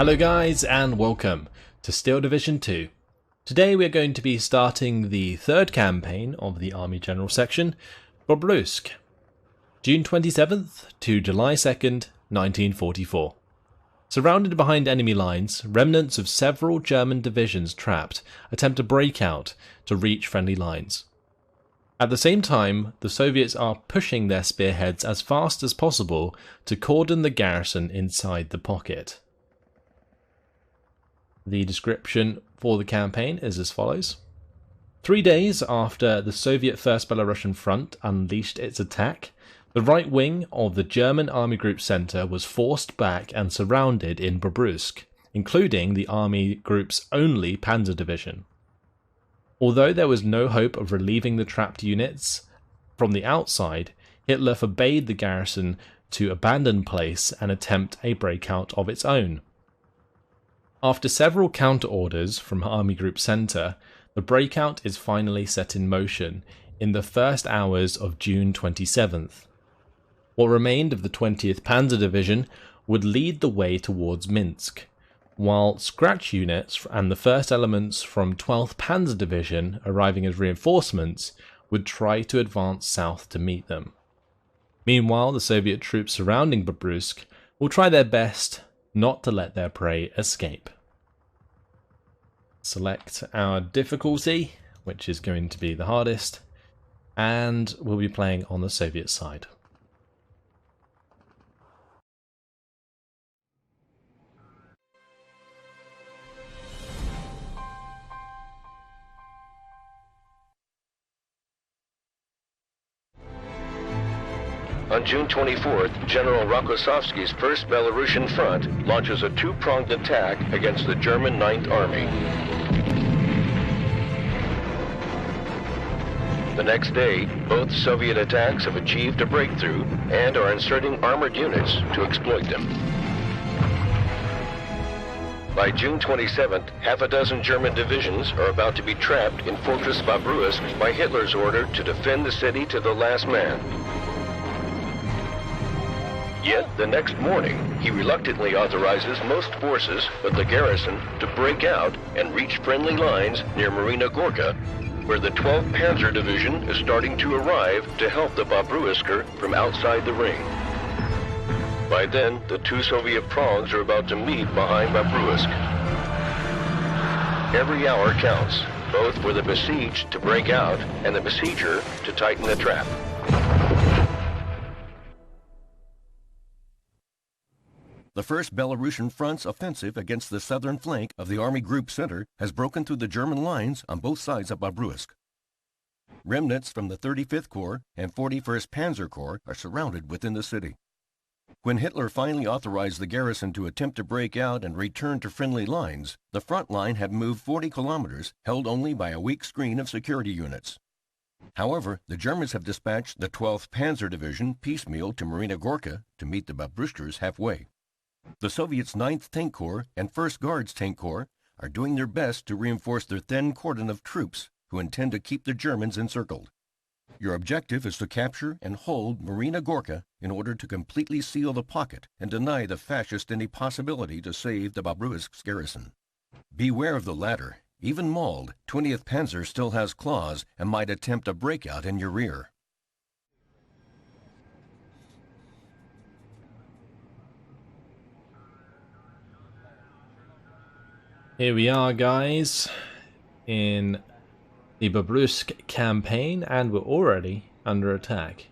Hello guys and welcome to Steel Division 2. Today we are going to be starting the third campaign of the Army General section, Bobruisk, June 27th to July 2nd, 1944. Surrounded behind enemy lines, remnants of several German divisions trapped attempt to break out to reach friendly lines. At the same time, the Soviets are pushing their spearheads as fast as possible to cordon the garrison inside the pocket. The description for the campaign is as follows. 3 days after the Soviet First Belarusian Front unleashed its attack, the right wing of the German Army Group Center was forced back and surrounded in Bobruisk, including the Army Group's only Panzer Division. Although there was no hope of relieving the trapped units from the outside, Hitler forbade the garrison to abandon place and attempt a breakout of its own. After several counter-orders from Army Group Center, the breakout is finally set in motion in the first hours of June 27th. What remained of the 20th Panzer Division would lead the way towards Minsk, while scratch units and the first elements from 12th Panzer Division arriving as reinforcements would try to advance south to meet them. Meanwhile, the Soviet troops surrounding Bobruisk will try their best not to let their prey escape. Select our difficulty, which is going to be the hardest, and we'll be playing on the Soviet side. On June 24th, General Rokossovsky's 1st Belarusian Front launches a two-pronged attack against the German 9th Army. The next day, both Soviet attacks have achieved a breakthrough and are inserting armored units to exploit them. By June 27th, half a dozen German divisions are about to be trapped in Fortress Bobruisk by Hitler's order to defend the city to the last man. Yet, the next morning, he reluctantly authorizes most forces but the garrison to break out and reach friendly lines near Marina Gorka, where the 12th Panzer Division is starting to arrive to help the Bobruisker from outside the ring. By then, the two Soviet prongs are about to meet behind Bobruisk. Every hour counts, both for the besieged to break out and the besieger to tighten the trap. The 1st Belarusian Front's offensive against the southern flank of the Army Group Center has broken through the German lines on both sides of Bobruisk. Remnants from the 35th Corps and 41st Panzer Corps are surrounded within the city. When Hitler finally authorized the garrison to attempt to break out and return to friendly lines, the front line had moved 40 kilometers, held only by a weak screen of security units. However, the Germans have dispatched the 12th Panzer Division piecemeal to Marina Gorka to meet the Bobruiskers halfway. The Soviets' 9th Tank Corps and 1st Guards Tank Corps are doing their best to reinforce their thin cordon of troops who intend to keep the Germans encircled. Your objective is to capture and hold Marina Gorka in order to completely seal the pocket and deny the fascists any possibility to save the Bobruisk garrison. Beware of the latter. Even mauled, 20th Panzer still has claws and might attempt a breakout in your rear. Here we are, guys, in the Bobruisk campaign, and we're already under attack.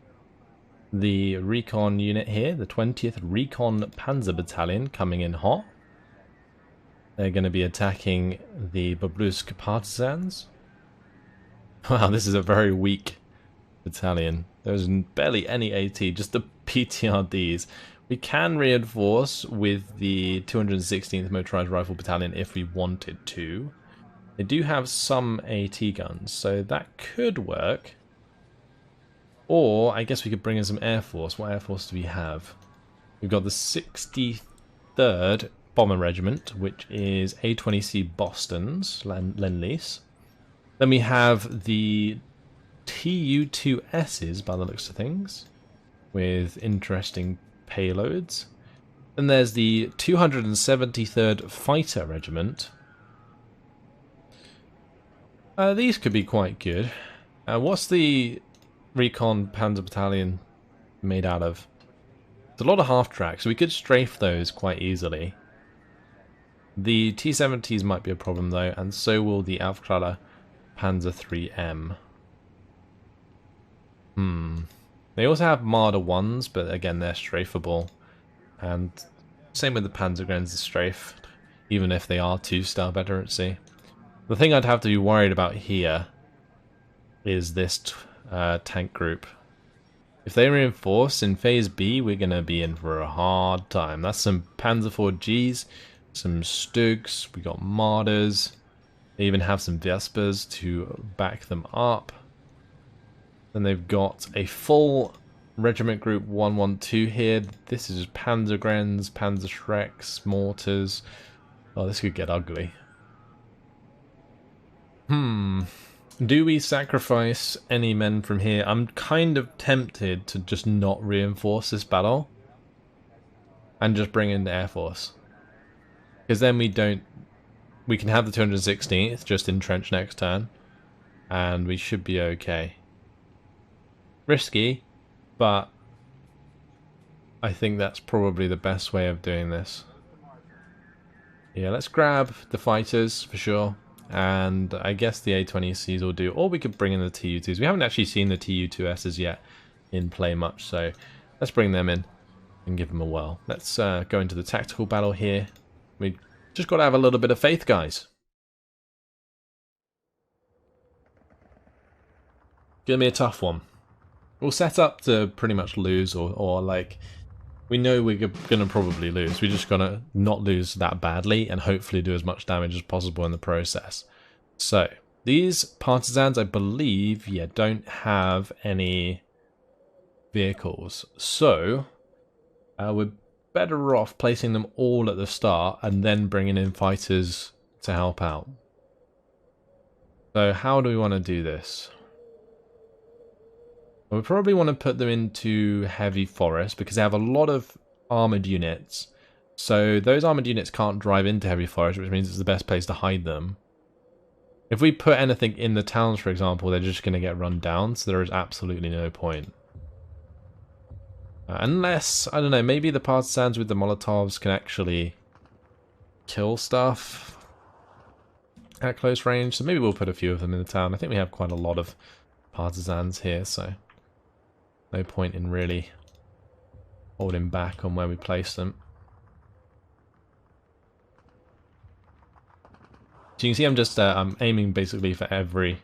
The recon unit here, the 20th Recon Panzer Battalion, coming in hot. They're going to be attacking the Bobruisk partisans. Wow, this is a very weak battalion. There's barely any AT, just the PTRDs. We can reinforce with the 216th Motorized Rifle Battalion if we wanted to. They do have some AT guns, so that could work. Or, I guess we could bring in some Air Force. What Air Force do we have? We've got the 63rd Bomber Regiment, which is A-20C Boston's, Lend-Lease. Then we have the TU-2Ss, by the looks of things, with interesting payloads. Then there's the 273rd Fighter Regiment. These could be quite good. What's the Recon Panzer Battalion made out of? It's a lot of half-tracks, so we could strafe those quite easily. The T-70s might be a problem though, and so will the Aufklärer Panzer 3M. They also have Marder 1s, but again they're strafable. And same with the Panzergrenze strafe, even if they are 2-star veterancy. The thing I'd have to be worried about here is this tank group. If they reinforce in Phase B, we're going to be in for a hard time. That's some Panzer IV Gs, some Stugs, we got Marders. They even have some Vespers to back them up. Then they've got a full Regiment Group 112 here. This is Panzergrenze, Panzerschrecks, mortars. Oh, this could get ugly. Do we sacrifice any men from here? I'm kind of tempted to just not reinforce this battle and just bring in the Air Force. Because then we can have the 216th just entrench next turn and we should be okay. Risky, but I think that's probably the best way of doing this. Yeah, let's grab the fighters for sure. And I guess the A-20Cs will do. Or we could bring in the Tu-2s. We haven't actually seen the Tu-2Ss yet in play much, so let's bring them in and give them a whirl. Let's go into the tactical battle here. We just got to have a little bit of faith, guys. Gonna be a tough one. We'll set up to pretty much lose, or like, we know we're going to probably lose. We're just going to not lose that badly and hopefully do as much damage as possible in the process. So, these partisans, I believe, yeah, don't have any vehicles. So, we're better off placing them all at the start and then bringing in fighters to help out. So, how do we want to do this? We probably want to put them into heavy forest because they have a lot of armored units. So those armored units can't drive into heavy forest, which means it's the best place to hide them. If we put anything in the towns, for example, they're just going to get run down, so there is absolutely no point. Unless, I don't know, maybe the partisans with the Molotovs can actually kill stuff at close range. So maybe we'll put a few of them in the town. I think we have quite a lot of partisans here, so no point in really holding back on where we place them. So you can see I'm just I'm aiming basically for every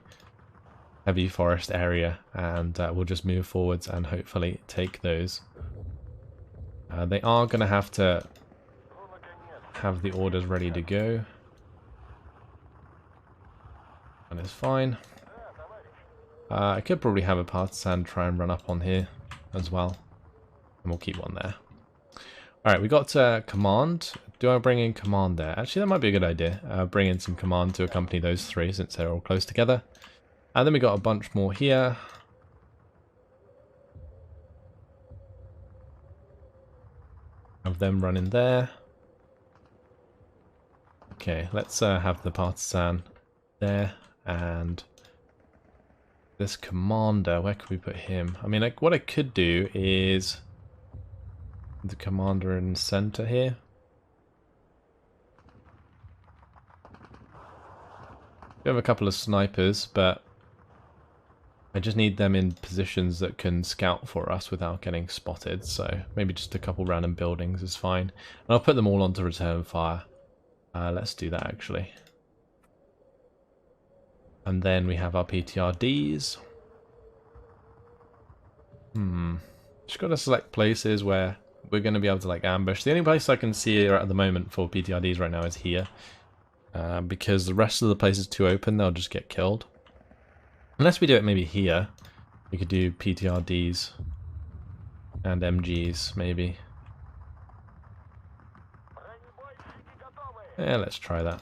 heavy forest area, and we'll just move forwards and hopefully take those. They are going to have the orders ready to go, and it's fine. I could probably have a partisan try and run up on here as well, and we'll keep one there. Alright, we got command. Do I bring in command there? Actually, that might be a good idea. Bring in some command to accompany those three since they're all close together. And then we got a bunch more here. Have them running there. Okay, let's have the partisan there, and this commander, where could we put him? I mean, like, what I could do is the commander in the center here. We have a couple of snipers, but I just need them in positions that can scout for us without getting spotted, so maybe just a couple random buildings is fine. And I'll put them all onto return fire. Let's do that, actually. And then we have our PTRDs. Just got to select places where we're going to be able to like ambush. The only place I can see at the moment for PTRDs right now is here. Because the rest of the place is too open, they'll just get killed. Unless we do it maybe here. We could do PTRDs and MGs maybe. Yeah, let's try that.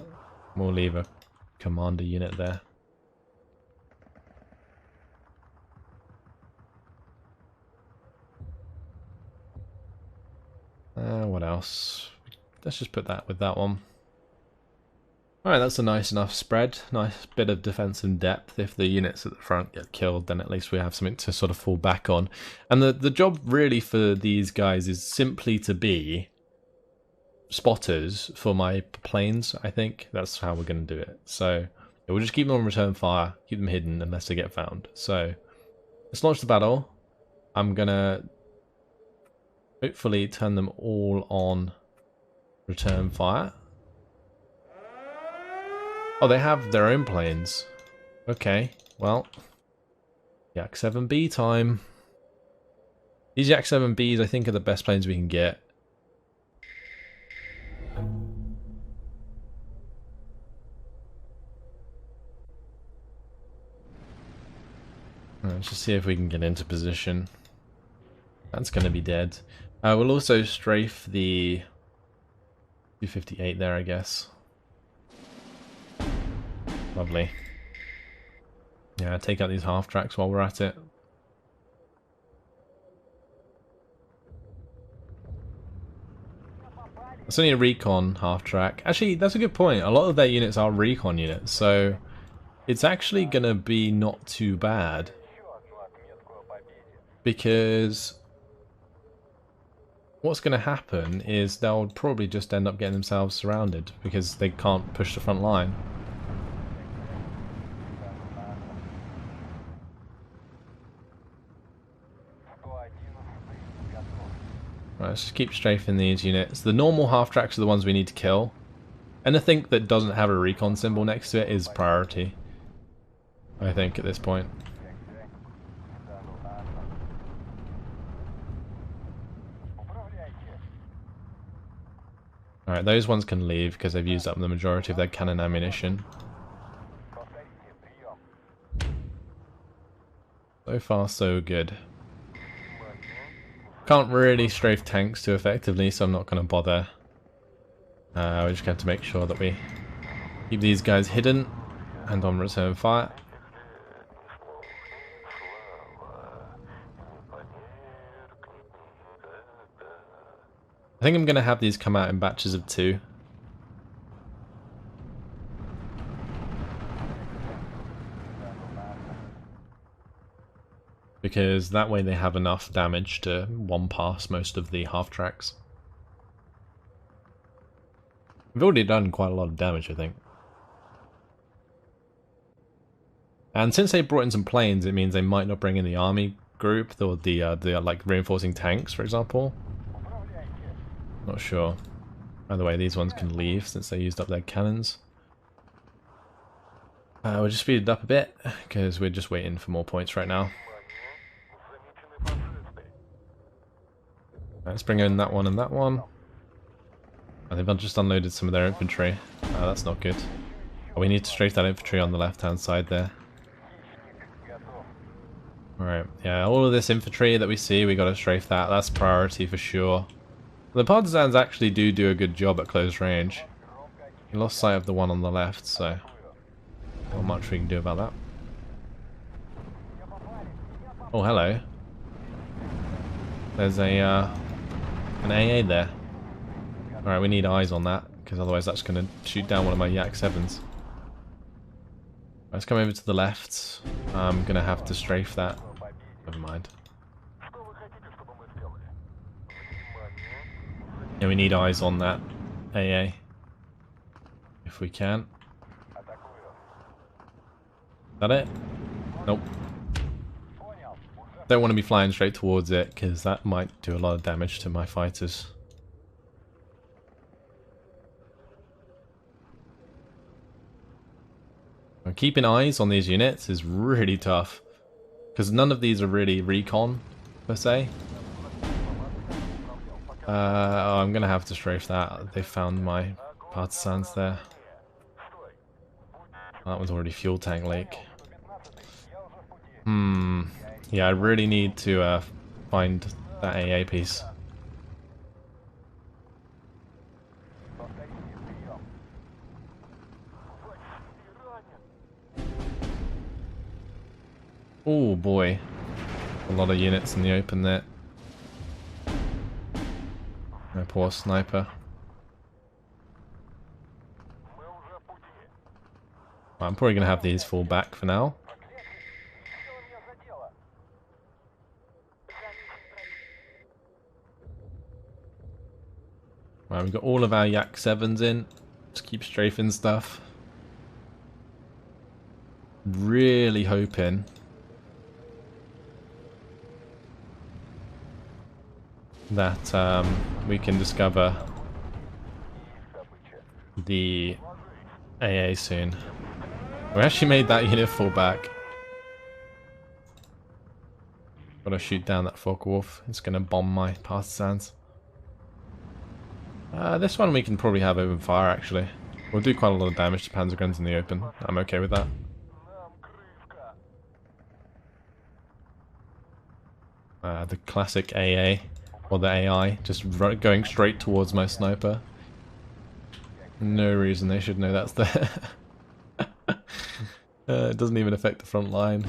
We'll leave a commander unit there. What else? Let's just put that with that one. Alright, that's a nice enough spread. Nice bit of defense in depth. If the units at the front get killed, then at least we have something to sort of fall back on. And the job really for these guys is simply to be spotters for my planes, I think. That's how we're going to do it. So yeah, we'll just keep them on return fire, keep them hidden unless they get found. So let's launch the battle. I'm going to hopefully turn them all on return fire. Oh, they have their own planes. Okay, well, Yak 7B time. These Yak 7Bs, I think, are the best planes we can get. Let's just see if we can get into position. That's going to be dead. We'll also strafe the 258 there, I guess. Lovely. Yeah, take out these half tracks while we're at it. It's only a recon half track. Actually, that's a good point. A lot of their units are recon units, so it's actually going to be not too bad. Because what's going to happen is they'll probably just end up getting themselves surrounded because they can't push the front line. Right, let's just keep strafing these units. The normal half tracks are the ones we need to kill. Anything that doesn't have a recon symbol next to it is priority, I think, at this point. Alright, those ones can leave because they've used up the majority of their cannon ammunition. So far, so good. Can't really strafe tanks too effectively, so I'm not going to bother. We're just going to make sure that we keep these guys hidden and on return fire. I think I'm going to have these come out in batches of 2. Because that way they have enough damage to one pass most of the half tracks. We've already done quite a lot of damage, I think. And since they brought in some planes, it means they might not bring in the army group or the like reinforcing tanks, for example. Not sure. By the way, these ones can leave since they used up their cannons. We'll just speed it up a bit because we're just waiting for more points right now. Let's bring in that one and that one. And they've just unloaded some of their infantry. That's not good. Oh, we need to strafe that infantry on the left-hand side there. Alright, yeah, all of this infantry that we see, we got to strafe that. That's priority for sure. The partisans actually do a good job at close range. We lost sight of the one on the left, so not much we can do about that. Oh, hello. There's a an AA there. Alright, we need eyes on that, because otherwise that's going to shoot down one of my Yak 7s. Let's come over to the left. I'm going to have to strafe that. Never mind. Yeah, we need eyes on that AA. If we can. Is that it? Nope. Don't want to be flying straight towards it, because that might do a lot of damage to my fighters. And keeping eyes on these units is really tough, because none of these are really recon, per se. Oh, I'm going to have to strafe that. They found my partisans there. That was already fuel tank leak. Yeah, I really need to find that AA piece. Oh boy, a lot of units in the open there. My poor sniper. I'm probably going to have these fall back for now. Right, we've got all of our Yak 7s in. Just keep strafing stuff. Really hoping that we can discover the AA soon. We actually made that unit fall back. Gotta shoot down that Focke-Wulf. It's gonna bomb my partisans. This one we can probably have open fire actually. We'll do quite a lot of damage to Panzerguns in the open. I'm okay with that. The classic AA, or the AI, just going straight towards my sniper. No reason they should know that's there. It doesn't even affect the front line.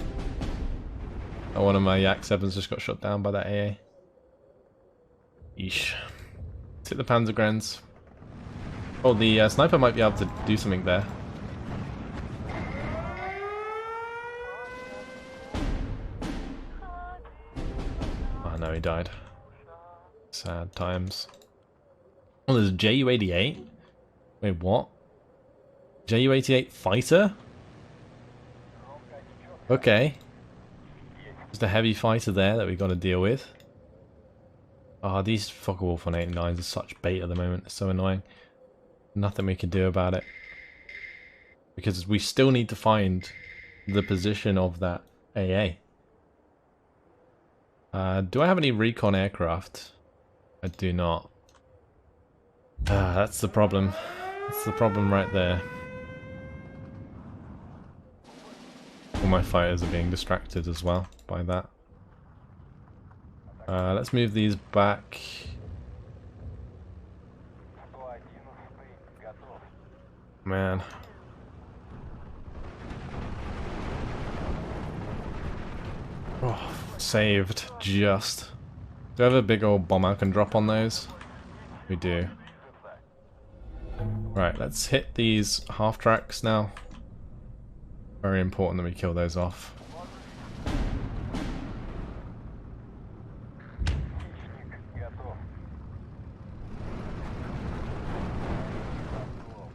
Oh, one of my Yak 7s just got shot down by that AA. Yeesh. Let's hit the Panzergrenz. Oh, the sniper might be able to do something there. Oh no, he died. Sad times. Oh, there's a Ju-88? Wait, what? Ju-88 fighter? Okay. Just a heavy fighter there that we got to deal with. Ah, these Focke-Wulf 189s are such bait at the moment. It's so annoying. Nothing we can do about it. Because we still need to find the position of that AA. Do I have any recon aircraft? I do not. That's the problem. That's the problem right there. All my fighters are being distracted as well by that. Let's move these back. Man. Oh, saved. Just. Do I have a big old bomb I can drop on those? We do. Right, let's hit these half tracks now. Very important that we kill those off.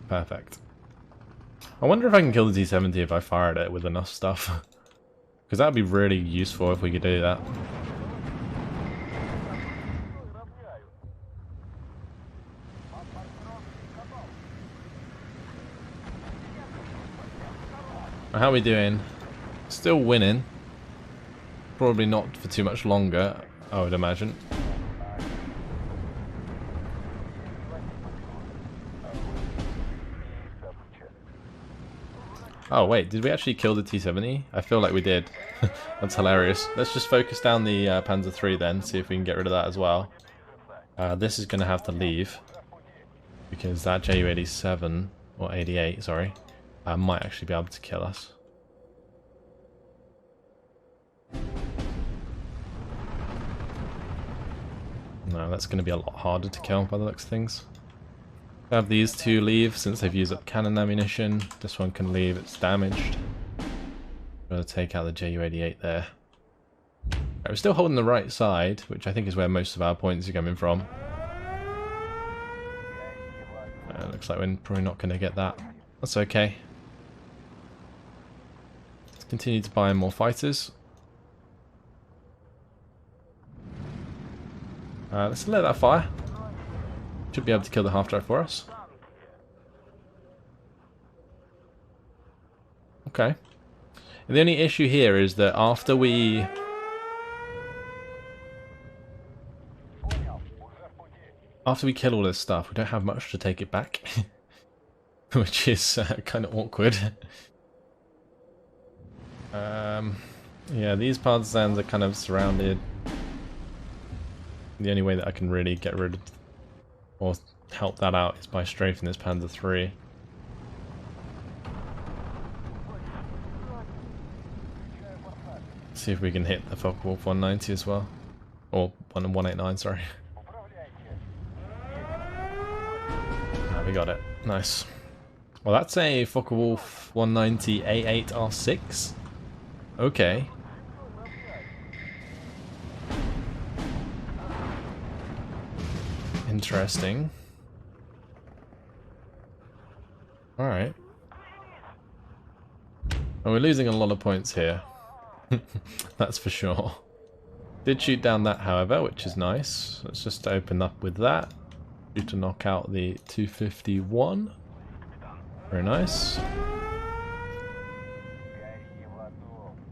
Perfect. I wonder if I can kill the T-70 if I fired it with enough stuff. Because that would be really useful if we could do that. How are we doing? Still winning. Probably not for too much longer, I would imagine. Oh wait, did we actually kill the T-70? I feel like we did. That's hilarious. Let's just focus down the Panzer III then, see if we can get rid of that as well. This is going to have to leave. Because that Ju-87, or 88, sorry, might actually be able to kill us. No, that's going to be a lot harder to kill by the looks of things. Have these two leave since they've used up cannon ammunition. This one can leave, it's damaged. Gotta take out the Ju-88 there. Right, we're still holding the right side, which I think is where most of our points are coming from. Looks like we're probably not going to get that. That's okay. Let's continue to buy more fighters. Let's let that fire. Should be able to kill the half-track for us. Okay. And the only issue here is that after we kill all this stuff, we don't have much to take it back. Which is kind of awkward. Yeah, these partisans are kind of surrounded. The only way that I can really get rid of or help that out is by strafing this Panzer III. See if we can hit the Focke-Wulf 190 as well. Or 189, sorry. we got it. Nice. Well, that's a Focke-Wulf 190 A8R6. Okay. Interesting. Alright. Well, we're losing a lot of points here. That's for sure. Did shoot down that, however, which is nice. Let's just open up with that. Due to knock out the 251. Very nice.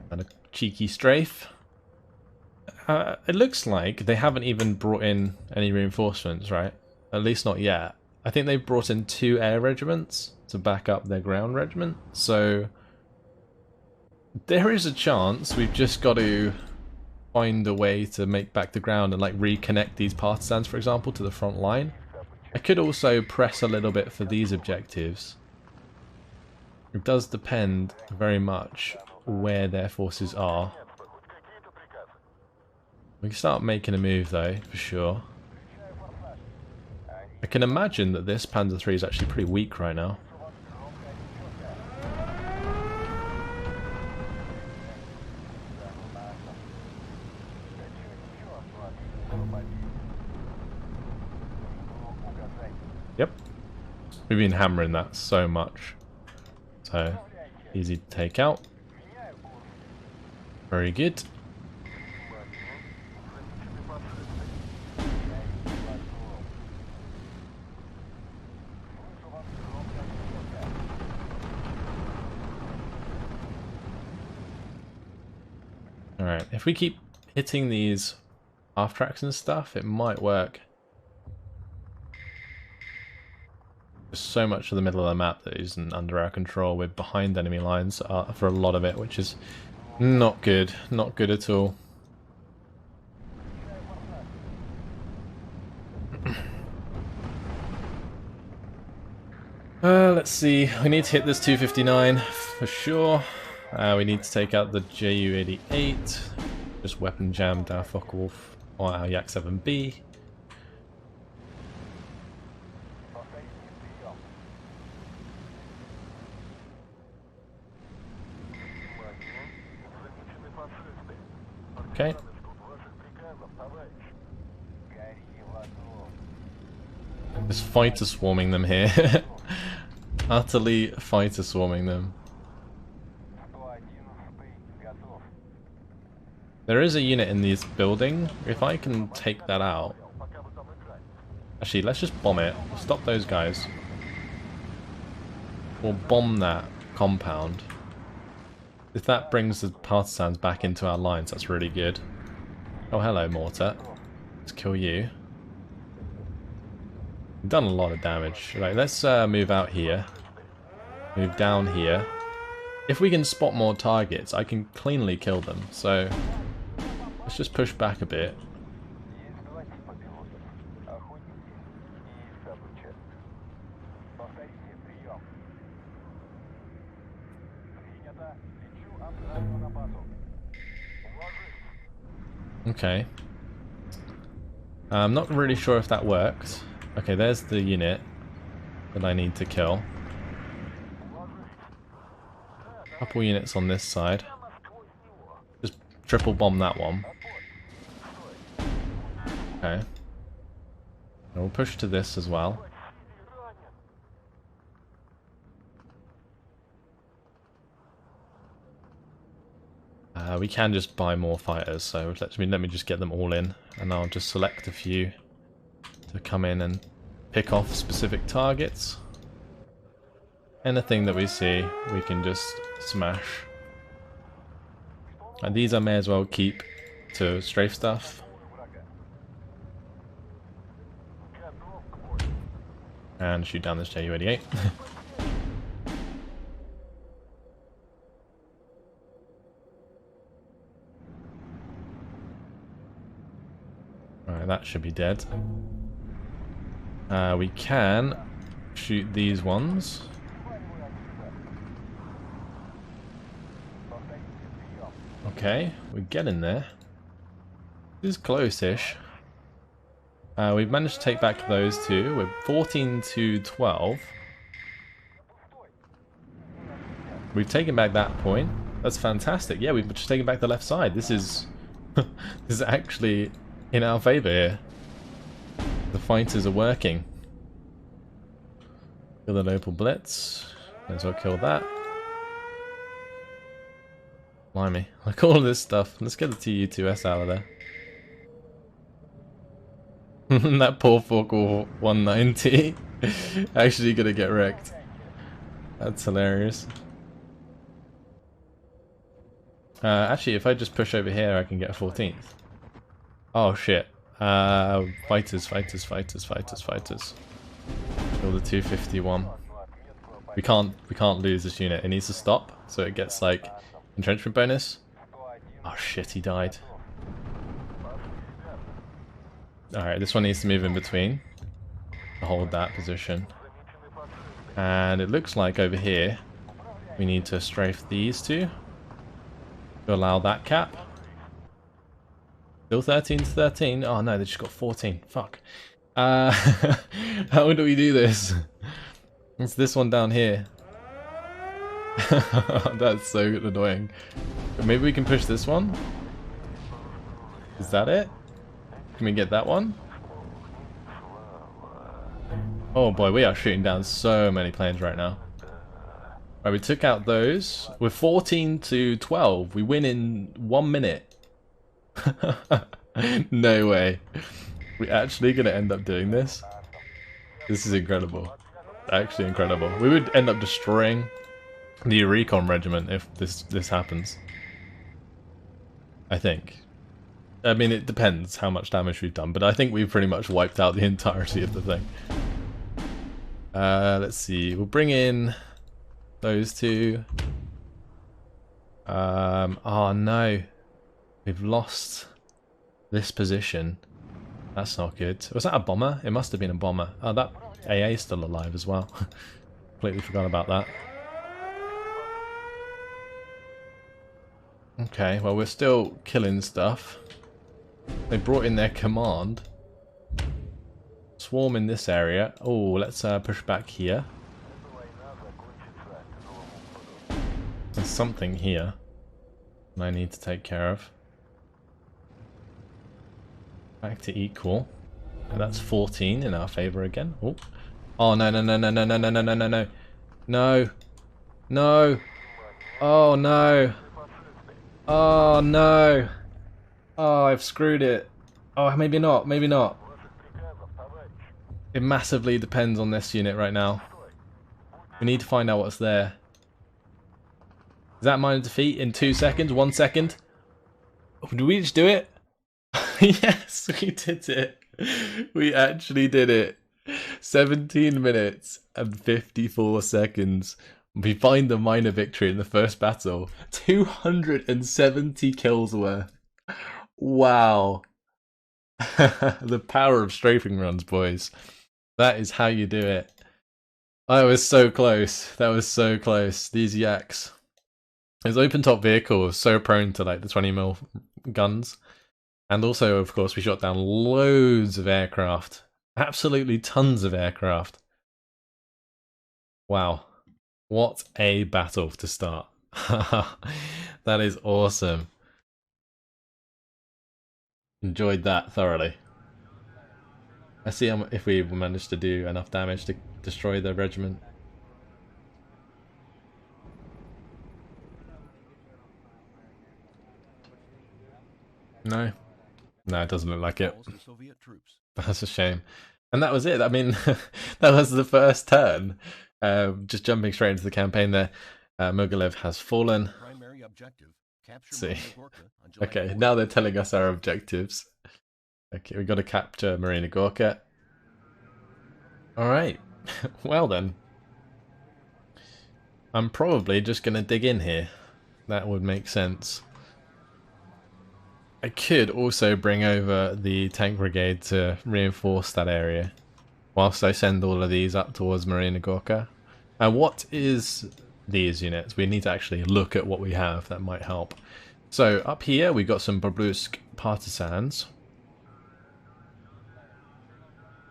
And a cheeky strafe. It looks like they haven't even brought in any reinforcements, right? At least not yet. I think they've brought in 2 air regiments to back up their ground regiment. So there is a chance. We've just got to find a way to make back the ground and like reconnect these partisans, for example, to the front line. I could also press a little bit for these objectives. It does depend very much where their forces are. We can start making a move though, for sure. I can imagine that this Panzer III is actually pretty weak right now. Yep. We've been hammering that so much. So, easy to take out. Very good. Alright, if we keep hitting these half tracks and stuff, it might work. There's so much of the middle of the map that isn't under our control. We're behind enemy lines for a lot of it, which is not good. Not good at all. Let's see. We need to hit this 259 for sure. We need to take out the Ju-88. Just weapon jammed our Focke-Wulf or our Yak-7B. Okay. Just fighter swarming them here. Utterly fighter swarming them. There is a unit in this building. If I can take that out... Actually, let's just bomb it. Stop those guys. Or bomb that compound. If that brings the partisans back into our lines, that's really good. Oh, hello, mortar. Let's kill you. We've done a lot of damage. Right, let's move out here. Move down here. If we can spot more targets, I can cleanly kill them. So, let's just push back a bit. Okay. I'm not really sure if that worked. Okay, there's the unit that I need to kill. Couple units on this side. Just triple bomb that one. Okay. And we'll push to this as well. We can just buy more fighters, so let me just get them all in, and I'll just select a few to come in and pick off specific targets. Anything that we see, we can just smash. And these I may as well keep to strafe stuff. And shoot down this Ju-88. Alright, that should be dead. We can shoot these ones. Okay, we're getting there. This is close-ish. We've managed to take back those two. We're 14 to 12. We've taken back that point. That's fantastic. Yeah, we've just taken back the left side. This is this is actually in our favour here. The fighters are working. Kill the local blitz. Might as well kill that. Blimey. Like all of this stuff. Let's get the TU2S out of there. That poor Forkle 190. Actually gonna get wrecked. That's hilarious. Actually, if I just push over here, I can get a 14th. Oh shit. Fighters. Kill the 251. We can't lose this unit. It needs to stop, so it gets like entrenchment bonus. Oh shit, he died. Alright, this one needs to move in between to hold that position. And it looks like over here we need to strafe these two to allow that cap. Still 13 to 13. Oh no, they just got 14. Fuck. How do we do this? It's this one down here. That's so annoying. Maybe we can push this one? Is that it? Can we get that one? Oh boy, we are shooting down so many planes right now. Right, we took out those. We're 14 to 12. We win in 1 minute. No way. We're actually going to end up doing this? This is incredible. Actually incredible. We would end up destroying the recon regiment if this happens. I think. I mean, it depends how much damage we've done, but I think we've pretty much wiped out the entirety of the thing. Let's see. We'll bring in those two. Oh no. We've lost this position. That's not good. Was that a bomber? It must have been a bomber. Oh, that AA is still alive as well. Completely forgot about that. Okay, well we're still killing stuff. They brought in their command. Swarm in this area. Oh, let's push back here. There's something here I need to take care of. Back to equal. And that's 14 in our favour again. Oh. Oh no. No. No. Oh no. Oh no. Oh, I've screwed it. Oh, maybe not. Maybe not. It massively depends on this unit right now. We need to find out what's there. Is that minor defeat in 2 seconds? 1 second? Oh, did we just do it? Yes, we did it. We actually did it. 17 minutes and 54 seconds. We find the minor victory in the first battle. 270 kills worth. Wow. The power of strafing runs, boys. That is how you do it. I was so close. That was so close. These yaks. His open top vehicle is so prone to like the 20mm guns. And also, of course, we shot down loads of aircraft. Absolutely tons of aircraft. Wow. What a battle to start. That is awesome. Enjoyed that thoroughly. Let's see if we managed to do enough damage to destroy the regiment. No. No, it doesn't look like it. That's a shame. And that was it. I mean, that was the first turn. Just jumping straight into the campaign there. Mogilev has fallen. Let's see. Okay, now they're telling us our objectives. Okay, we've got to capture Marina Gorka. Alright. Well then. I'm probably just going to dig in here. That would make sense. I could also bring over the tank brigade to reinforce that area whilst I send all of these up towards Marina Gorka. What is these units? We need to actually look at what we have. That might help. So up here we got some Bobruisk partisans.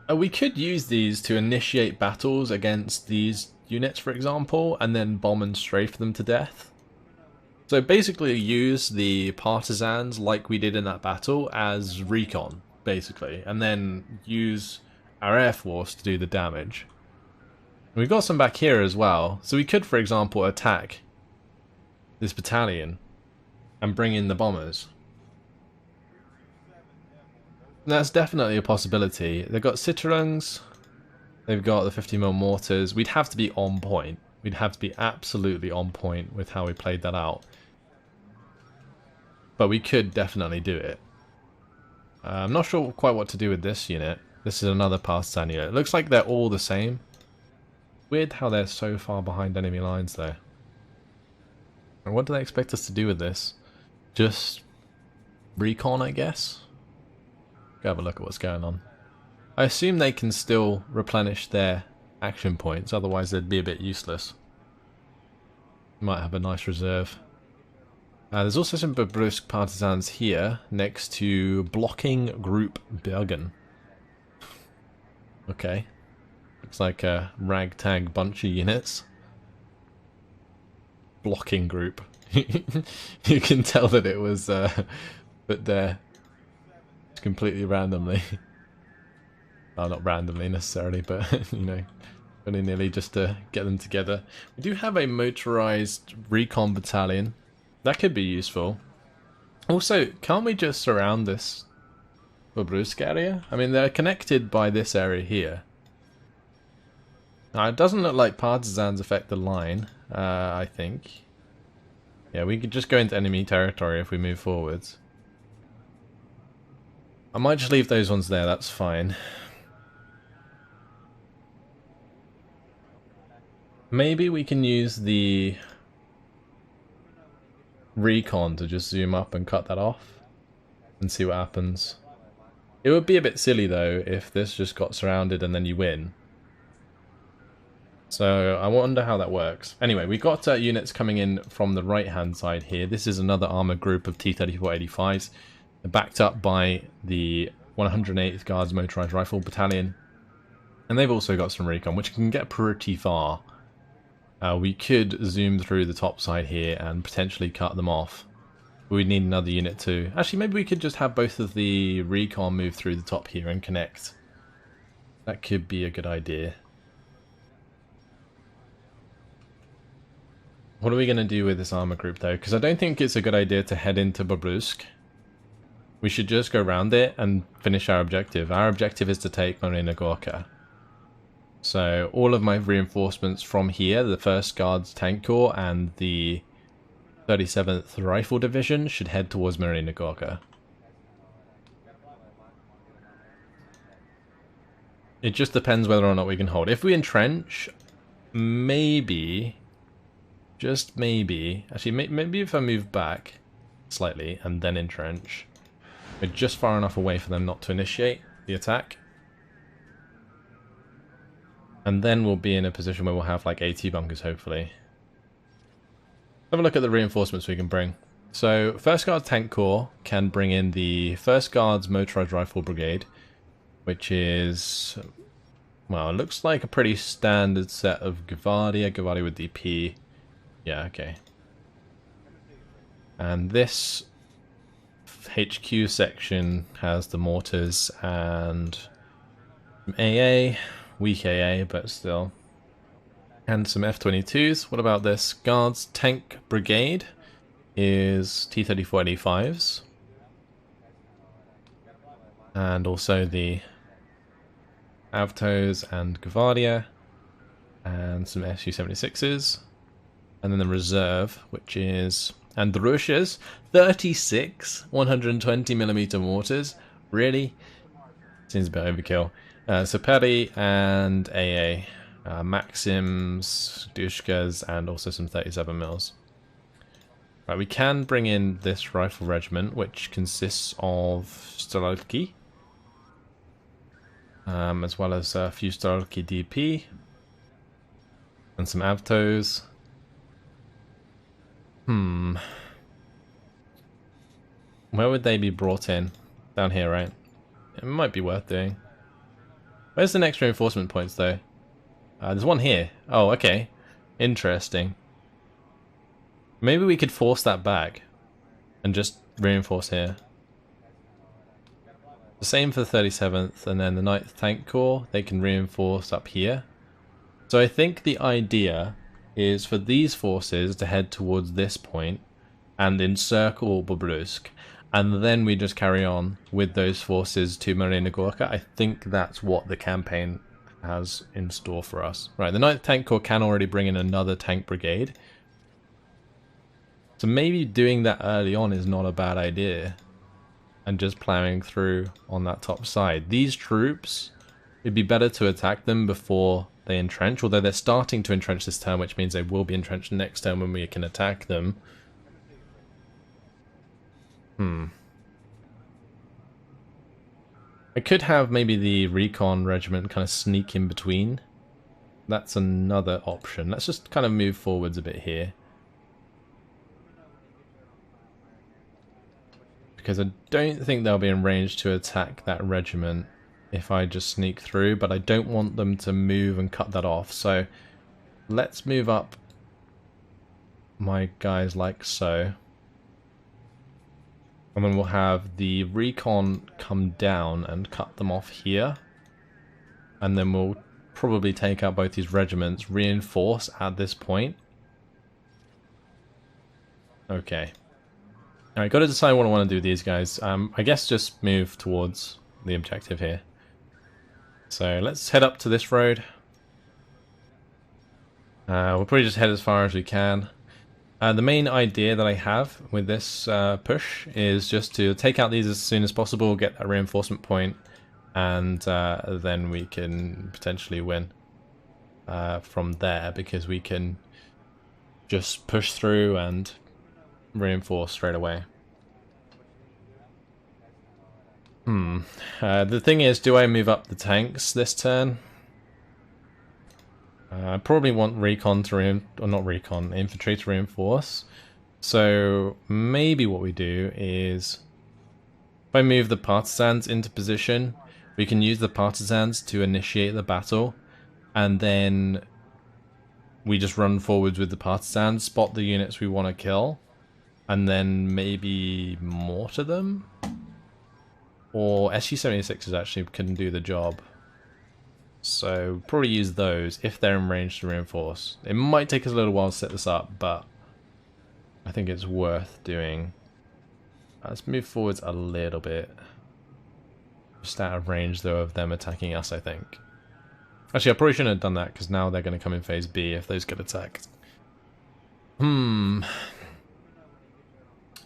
We could use these to initiate battles against these units, for example, and then bomb and strafe them to death. So basically use the partisans like we did in that battle as recon, basically, and then use our air force to do the damage. And we've got some back here as well, so we could, for example, attack this battalion and bring in the bombers. And that's definitely a possibility. They've got Citerungs, they've got the 50mm mortars. We'd have to be on point. We'd have to be absolutely on point with how we played that out. But we could definitely do it. I'm not sure quite what to do with this unit. This is another partisan unit. It looks like they're all the same. Weird how they're so far behind enemy lines though. And what do they expect us to do with this? Just recon, I guess? Go have a look at what's going on. I assume they can still replenish their action points, otherwise they'd be a bit useless. Might have a nice reserve. There's also some Bobruisk partisans here, next to blocking group Bergen. Okay. Looks like a ragtag bunch of units. Blocking group. You can tell that it was put there completely randomly. Well, not randomly necessarily, but, you know, really nearly just to get them together. We do have a motorized recon battalion. That could be useful. Also, can't we just surround this Bobruisk area? I mean, they're connected by this area here. Now, it doesn't look like partisans affect the line, I think. Yeah, we could just go into enemy territory if we move forwards. I might just leave those ones there, that's fine. Maybe we can use the recon to just zoom up and cut that off and see what happens. It would be a bit silly though if this just got surrounded and then you win. So I wonder how that works. Anyway, we've got units coming in from the right hand side here. This is another armoured group of T-34-85s. They're backed up by the 108th Guards Motorised Rifle Battalion. And they've also got some recon, which can get pretty far. We could zoom through the top side here and potentially cut them off. We'd need another unit too. Actually, maybe we could just have both of the recon move through the top here and connect. That could be a good idea. What are we going to do with this armor group though? Because I don't think it's a good idea to head into Bobruisk. We should just go around it and finish our objective. Our objective is to take Marina Gorka. So all of my reinforcements from here, the 1st Guards Tank Corps and the 37th Rifle Division should head towards Marina Gorka. It just depends whether or not we can hold. If we entrench, maybe, just maybe, actually maybe if I move back slightly and then entrench, we're just far enough away for them not to initiate the attack. And then we'll be in a position where we'll have like AT bunkers, hopefully. Have a look at the reinforcements we can bring. So, 1st Guard Tank Corps can bring in the 1st Guards Motorised Rifle Brigade, which is, well, it looks like a pretty standard set of Gvardia with DP. Yeah, okay. And this HQ section has the mortars and AA. Weak AA, but still. And some F-22s. What about this? Guards Tank Brigade is T-34-85s. And also the Avtos and Gvardia. And some Su-76s. And then the reserve, which is Andrushas. 36 120mm mortars. Really? Seems a bit overkill. So Peri and AA, Maxims, Dushkas, and also some 37mm. Right, we can bring in this rifle regiment, which consists of Staralki, as well as a few Staralki DP, and some Avtos. Where would they be brought in? Down here, right? It might be worth doing. Where's the next reinforcement points, though? There's one here. Oh, okay. Interesting. Maybe we could force that back and just reinforce here. The same for the 37th, and then the 9th Tank Corps, they can reinforce up here. So I think the idea is for these forces to head towards this point and encircle Bobruisk, and then we just carry on with those forces to Marina Gorka. I think that's what the campaign has in store for us. Right, the 9th Tank Corps can already bring in another tank brigade. So maybe doing that early on is not a bad idea. And just plowing through on that top side. These troops, it'd be better to attack them before they entrench, although they're starting to entrench this turn, which means they will be entrenched next turn when we can attack them. I could have maybe the recon regiment kind of sneak in between. That's another option. Let's just kind of move forwards a bit here. Because I don't think they'll be in range to attack that regiment if I just sneak through, but I don't want them to move and cut that off. So let's move up my guys like so. And then we'll have the recon come down and cut them off here. And then we'll probably take out both these regiments, reinforce at this point. Okay. Alright, got to decide what I want to do with these guys. I guess just move towards the objective here. So let's head up to this road. We'll probably just head as far as we can. The main idea that I have with this push is just to take out these as soon as possible, get that reinforcement point, and then we can potentially win from there, because we can just push through and reinforce straight away. The thing is, do I move up the tanks this turn? I probably want recon to infantry to reinforce. So maybe what we do is, if I move the partisans into position, we can use the partisans to initiate the battle, and then we just run forwards with the partisans, spot the units we want to kill, and then maybe mortar them? Or SU-76s actually can do the job. So probably use those if they're in range to reinforce. It might take us a little while to set this up, but I think it's worth doing. Let's move forwards a little bit. Just out of range though of them attacking us, I think. Actually, I probably shouldn't have done that, because now they're going to come in phase B if those get attacked. Yeah,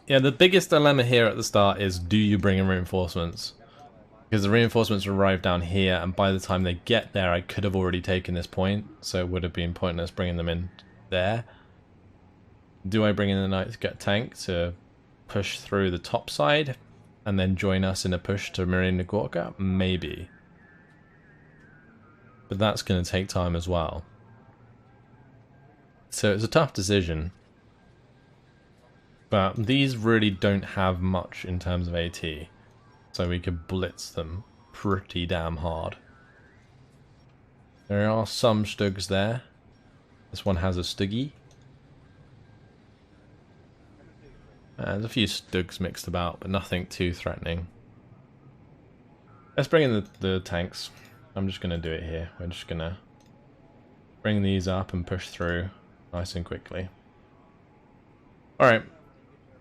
the biggest dilemma here at the start is, do you bring in reinforcements? Because the reinforcements arrive down here, and by the time they get there, I could have already taken this point, so it would have been pointless bringing them in there. Do I bring in the 9th tank to push through the top side, and then join us in a push to Marina Gorka? Maybe. But that's going to take time as well. So it's a tough decision. But these really don't have much in terms of AT. So we could blitz them pretty damn hard. There are some Stugs there. This one has a Stuggy. There's a few Stugs mixed about, but nothing too threatening. Let's bring in the tanks. I'm just going to do it here. We're just going to bring these up and push through nice and quickly. Alright.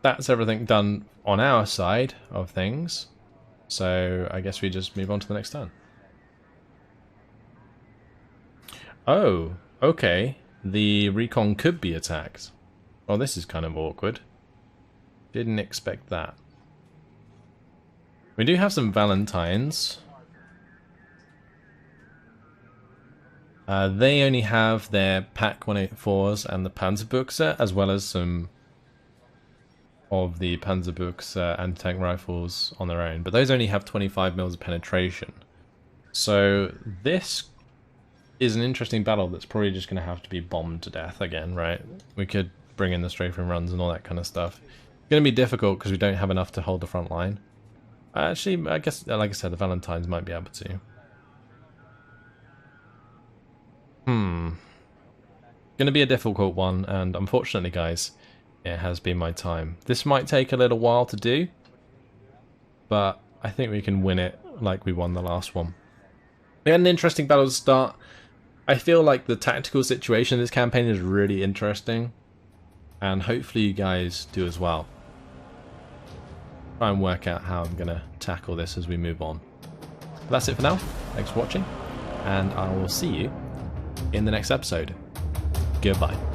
That's everything done on our side of things. So I guess we just move on to the next turn. Oh, okay. The recon could be attacked. Well, this is kind of awkward. Didn't expect that. We do have some Valentines. They only have their Pak 184s and the Panzerbuchse, as well as some of the Panzerbuchse anti-tank rifles on their own, but those only have 25 mils of penetration. So this is an interesting battle that's probably just going to have to be bombed to death again, right? We could bring in the strafing runs and all that kind of stuff. It's going to be difficult because we don't have enough to hold the front line. Actually, I guess, like I said, the Valentines might be able to. Gonna be a difficult one, and unfortunately, guys, it has been my time. This might take a little while to do, but I think we can win it like we won the last one. We had an interesting battle to start. I feel like the tactical situation in this campaign is really interesting, and hopefully you guys do as well. Try and work out how I'm gonna tackle this as we move on. But that's it for now. Thanks for watching, and I will see you in the next episode. Goodbye.